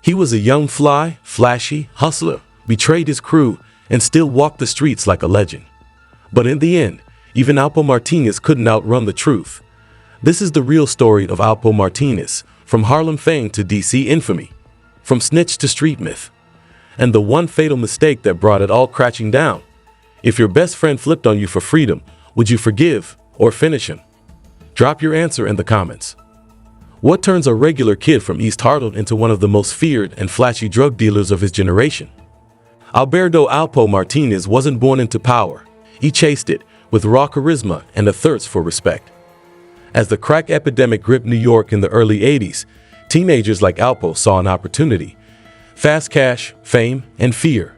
He was a young fly, flashy hustler, betrayed his crew, and still walked the streets like a legend. But in the end, even Alpo Martinez couldn't outrun the truth. This is the real story of Alpo Martinez, from Harlem fame to DC infamy, from snitch to street myth. And the one fatal mistake that brought it all crashing down. If your best friend flipped on you for freedom, would you forgive or finish him? Drop your answer in the comments. What turns a regular kid from East Harlem into one of the most feared and flashy drug dealers of his generation? Alberto Alpo Martinez wasn't born into power. He chased it with raw charisma and a thirst for respect. As the crack epidemic gripped New York in the early 80s, teenagers like Alpo saw an opportunity: fast cash, fame, and fear.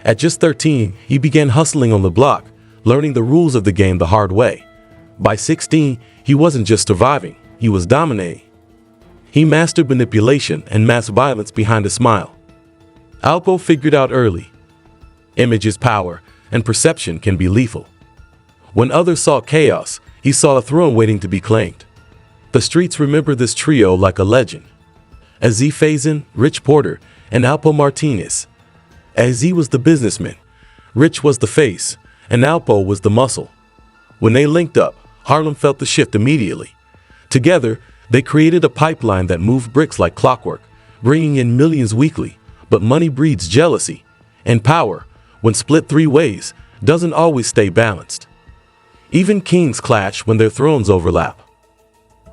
At just 13, he began hustling on the block, learning the rules of the game the hard way. By 16, he wasn't just surviving, he was dominating. He mastered manipulation and mass violence behind a smile. Alpo figured out early: image is power, and perception can be lethal. When others saw chaos, he saw a throne waiting to be claimed. The streets remember this trio like a legend: Az Faison, Rich Porter, and Alpo Martinez. Az was the businessman, Rich was the face, and Alpo was the muscle. When they linked up, Harlem felt the shift immediately. Together, they created a pipeline that moved bricks like clockwork, bringing in millions weekly. But money breeds jealousy, and power, when split three ways, doesn't always stay balanced. Even kings clash when their thrones overlap.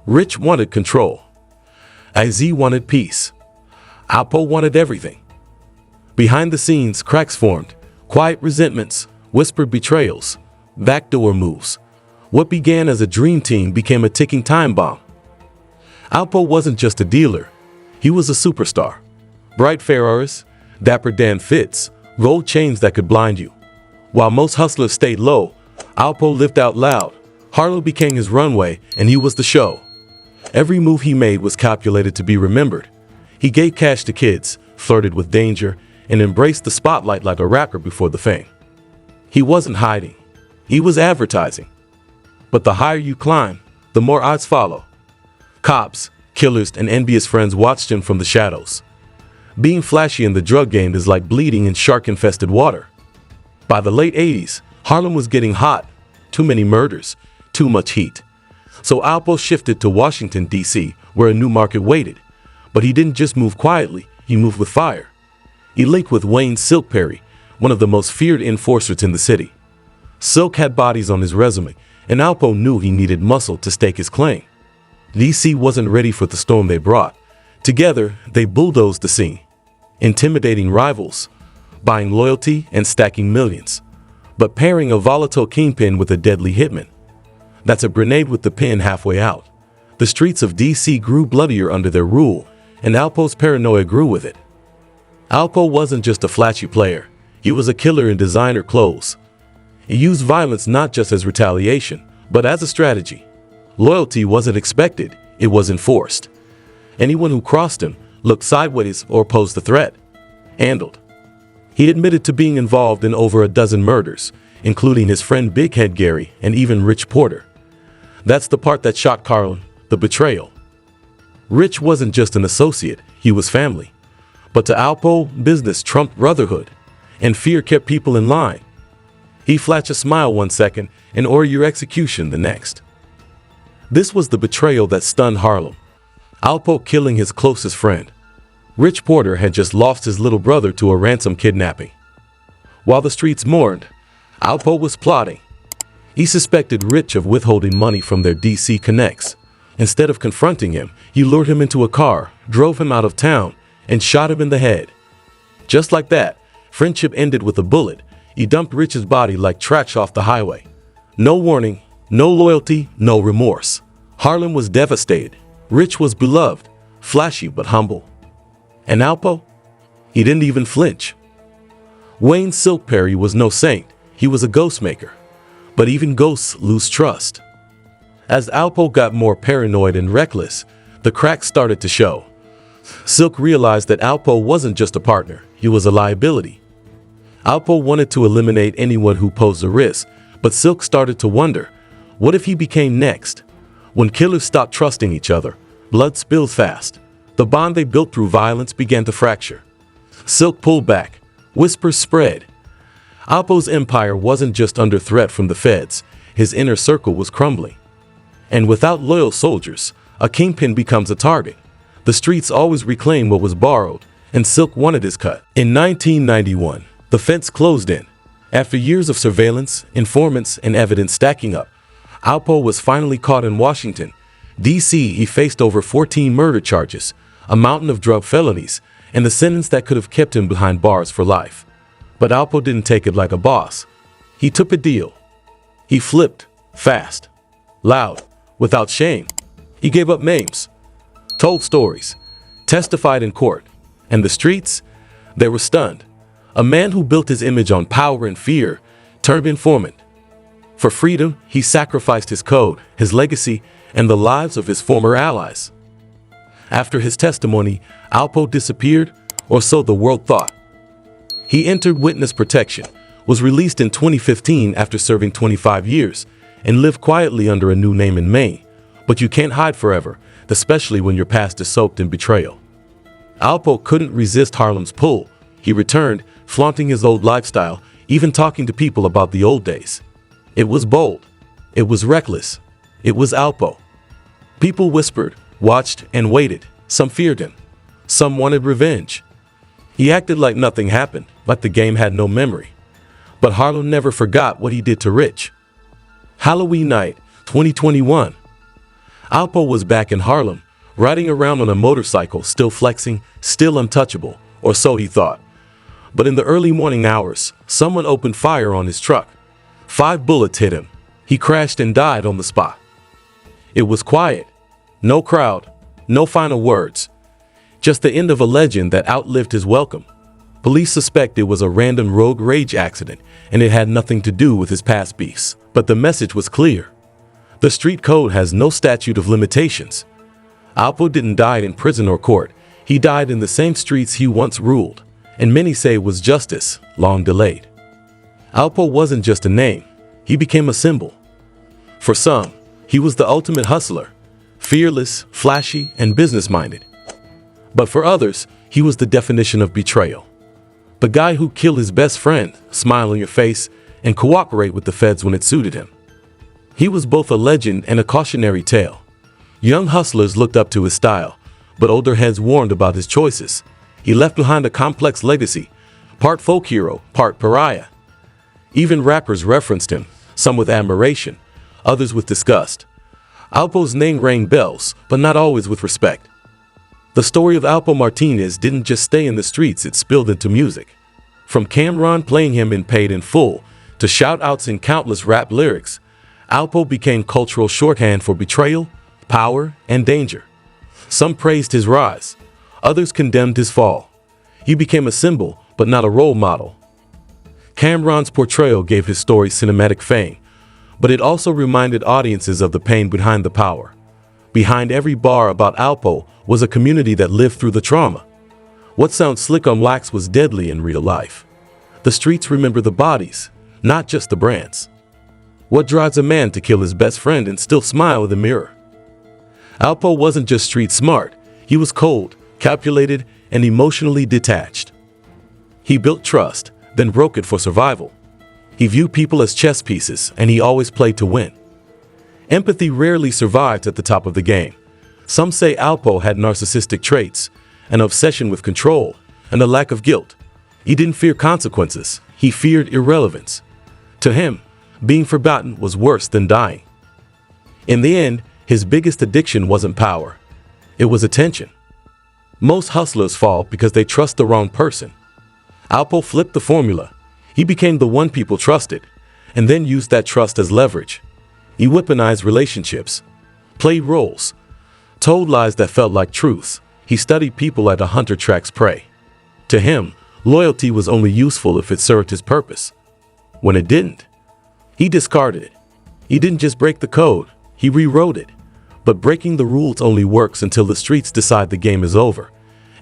Rich wanted control. Az wanted peace. Alpo wanted everything. Behind the scenes, cracks formed, quiet resentments, whispered betrayals, backdoor moves. What began as a dream team became a ticking time bomb. Alpo wasn't just a dealer, he was a superstar. Bright Ferraris, dapper Dan fits, gold chains that could blind you. While most hustlers stayed low, Alpo lived out loud. Harlem became his runway, and he was the show. Every move he made was calculated to be remembered. He gave cash to kids, flirted with danger, and embraced the spotlight like a rapper before the fame. He wasn't hiding, he was advertising. But the higher you climb, the more odds follow. Cops, killers, and envious friends watched him from the shadows. Being flashy in the drug game is like bleeding in shark-infested water. By the late 80s, Harlem was getting hot. Too many murders, too much heat. So Alpo shifted to Washington, D.C., where a new market waited. But he didn't just move quietly, he moved with fire. He linked with Wayne "Silk" Perry, one of the most feared enforcers in the city. Silk had bodies on his resume, and Alpo knew he needed muscle to stake his claim. D.C. wasn't ready for the storm they brought. Together, they bulldozed the scene, intimidating rivals, buying loyalty, and stacking millions. But pairing a volatile kingpin with a deadly hitman, that's a grenade with the pin halfway out. The streets of D.C. grew bloodier under their rule, and Alpo's paranoia grew with it. Alpo wasn't just a flashy player, he was a killer in designer clothes. He used violence not just as retaliation, but as a strategy. Loyalty wasn't expected, it was enforced. Anyone who crossed him, looked sideways, or posed a threat, handled. He admitted to being involved in over a dozen murders, including his friend Big Head Gary and even Rich Porter. That's the part that shocked Carlin, the betrayal. Rich wasn't just an associate, he was family. But to Alpo, business trumped brotherhood, and fear kept people in line. He flashed a smile one second and ordered your execution the next. This was the betrayal that stunned Harlem. Alpo killing his closest friend. Rich Porter had just lost his little brother to a ransom kidnapping. While the streets mourned, Alpo was plotting. He suspected Rich of withholding money from their DC connects. Instead of confronting him, he lured him into a car, drove him out of town, and shot him in the head. Just like that, friendship ended with a bullet. He dumped Rich's body like trash off the highway. No warning, no loyalty, no remorse. Harlem was devastated. Rich was beloved, flashy but humble. And Alpo? He didn't even flinch. Wayne "Silk" Perry was no saint, he was a ghost maker. But even ghosts lose trust. As Alpo got more paranoid and reckless, the cracks started to show. Silk realized that Alpo wasn't just a partner, he was a liability. Alpo wanted to eliminate anyone who posed a risk, but Silk started to wonder, what if he became next? When killers stopped trusting each other, blood spilled fast. The bond they built through violence began to fracture. Silk pulled back. Whispers spread. Alpo's empire wasn't just under threat from the feds. His inner circle was crumbling. And without loyal soldiers, a kingpin becomes a target. The streets always reclaim what was borrowed, and Silk wanted his cut. In 1991, the fence closed in. After years of surveillance, informants, and evidence stacking up, Alpo was finally caught in Washington, D.C. He faced over 14 murder charges, a mountain of drug felonies, and the sentence that could have kept him behind bars for life. But Alpo didn't take it like a boss. He took a deal. He flipped, fast, loud, without shame. He gave up names, told stories, testified in court, and the streets, they were stunned. A man who built his image on power and fear turned informant. For freedom, he sacrificed his code, his legacy, and the lives of his former allies. After his testimony, Alpo disappeared, or so the world thought. He entered witness protection, was released in 2015 after serving 25 years, and lived quietly under a new name in Maine. But you can't hide forever, especially when your past is soaked in betrayal. Alpo couldn't resist Harlem's pull. He returned, flaunting his old lifestyle, even talking to people about the old days. It was bold. It was reckless. It was Alpo. People whispered, watched, and waited. Some feared him. Some wanted revenge. He acted like nothing happened, like the game had no memory. But Harlem never forgot what he did to Rich. Halloween night, 2021. Alpo was back in Harlem, riding around on a motorcycle, still flexing, still untouchable, or so he thought. But in the early morning hours, someone opened fire on his truck. 5 bullets hit him. He crashed and died on the spot. It was quiet. No crowd. No final words. Just the end of a legend that outlived his welcome. Police suspect it was a random road rage accident, and it had nothing to do with his past beefs. But the message was clear. The street code has no statute of limitations. Alpo didn't die in prison or court. He died in the same streets he once ruled, and many say it was justice, long delayed. Alpo wasn't just a name. He became a symbol. For some, he was the ultimate hustler, fearless, flashy, and business-minded. But for others, he was the definition of betrayal. The guy who killed his best friend, smile on your face, and cooperate with the feds when it suited him. He was both a legend and a cautionary tale. Young hustlers looked up to his style, but older heads warned about his choices. He left behind a complex legacy, part folk hero, part pariah. Even rappers referenced him, some with admiration, others with disgust. Alpo's name rang bells, but not always with respect. The story of Alpo Martinez didn't just stay in the streets, it spilled into music. From Cameron playing him in Paid in Full, to shout-outs in countless rap lyrics, Alpo became cultural shorthand for betrayal, power, and danger. Some praised his rise, others condemned his fall. He became a symbol, but not a role model. Cameron's portrayal gave his story cinematic fame, but it also reminded audiences of the pain behind the power. Behind every bar about Alpo was a community that lived through the trauma. What sounds slick on wax was deadly in real life. The streets remember the bodies, not just the brands. What drives a man to kill his best friend and still smile in the mirror? Alpo wasn't just street smart, he was cold, calculated, and emotionally detached. He built trust, then broke it for survival. He viewed people as chess pieces, and he always played to win. Empathy rarely survived at the top of the game. Some say Alpo had narcissistic traits, an obsession with control, and a lack of guilt. He didn't fear consequences, he feared irrelevance. To him, being forgotten was worse than dying. In the end, his biggest addiction wasn't power. It was attention. Most hustlers fall because they trust the wrong person. Alpo flipped the formula. He became the one people trusted, and then used that trust as leverage. He weaponized relationships, played roles, told lies that felt like truths. He studied people like a hunter tracks prey. To him, loyalty was only useful if it served his purpose. When it didn't, he discarded it. He didn't just break the code, he rewrote it. But breaking the rules only works until the streets decide the game is over.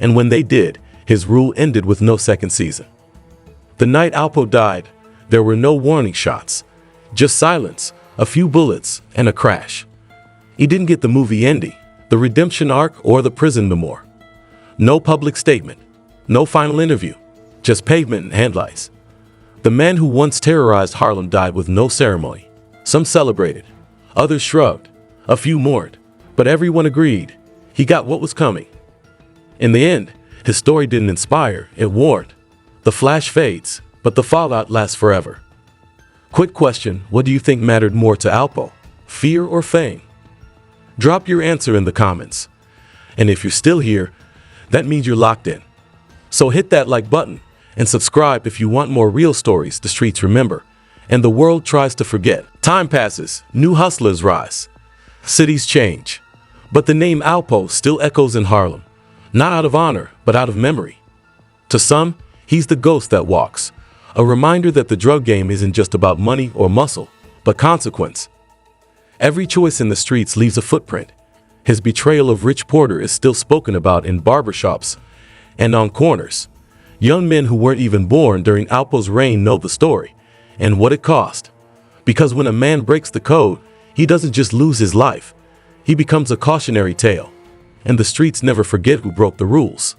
And when they did, his rule ended with no second season. The night Alpo died, there were no warning shots. Just silence, a few bullets, and a crash. He didn't get the movie ending, the redemption arc, or the prison memoir. No public statement, no final interview, just pavement and headlights. The man who once terrorized Harlem died with no ceremony. Some celebrated, others shrugged, a few mourned, but everyone agreed he got what was coming. In the end, his story didn't inspire, it warned. The flash fades, but the fallout lasts forever. Quick question, what do you think mattered more to Alpo? Fear or fame? Drop your answer in the comments. And if you're still here, that means you're locked in. So hit that like button and subscribe if you want more real stories the streets remember and the world tries to forget. Time passes, new hustlers rise. Cities change. But the name Alpo still echoes in Harlem, not out of honor, but out of memory. To some, he's the ghost that walks, a reminder that the drug game isn't just about money or muscle, but consequence. Every choice in the streets leaves a footprint. His betrayal of Rich Porter is still spoken about in barbershops and on corners. Young men who weren't even born during Alpo's reign know the story and what it cost. Because when a man breaks the code, he doesn't just lose his life. He becomes a cautionary tale, and the streets never forget who broke the rules.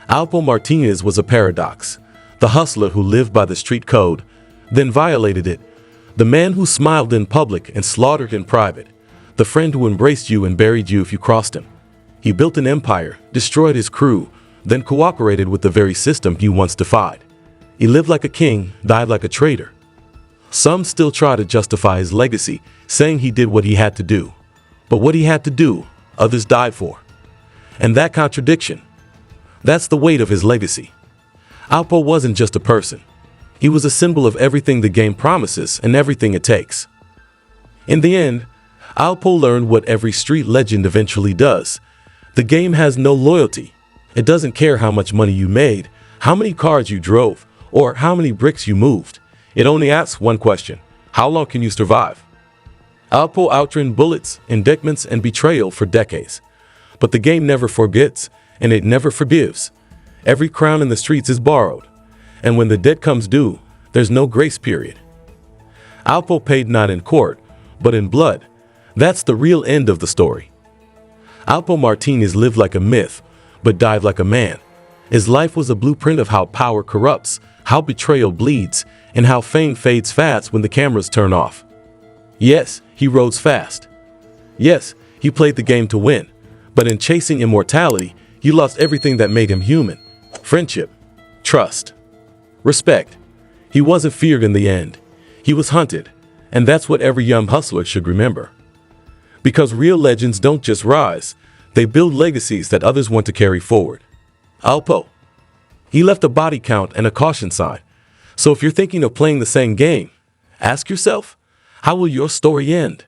Alpo Martinez was a paradox, the hustler who lived by the street code, then violated it, the man who smiled in public and slaughtered in private, the friend who embraced you and buried you if you crossed him. He built an empire, destroyed his crew, then cooperated with the very system he once defied. He lived like a king, died like a traitor. Some still try to justify his legacy, saying he did what he had to do. But what he had to do, others died for. And that contradiction, that's the weight of his legacy. Alpo wasn't just a person. He was a symbol of everything the game promises and everything it takes. In the end, Alpo learned what every street legend eventually does. The game has no loyalty. It doesn't care how much money you made, how many cars you drove, or how many bricks you moved. It only asks one question: how long can you survive? Alpo outran bullets, indictments, and betrayal for decades. But the game never forgets, and it never forgives. Every crown in the streets is borrowed, and when the debt comes due, there's no grace period. Alpo paid not in court, but in blood. That's the real end of the story. Alpo Martinez lived like a myth, but died like a man. His life was a blueprint of how power corrupts, how betrayal bleeds, and how fame fades fast when the cameras turn off. Yes, he rose fast. Yes, he played the game to win. But in chasing immortality, he lost everything that made him human. Friendship, trust, respect. He wasn't feared in the end. He was hunted. And that's what every young hustler should remember. Because real legends don't just rise, they build legacies that others want to carry forward. Alpo, he left a body count and a caution sign. So if you're thinking of playing the same game, ask yourself, how will your story end?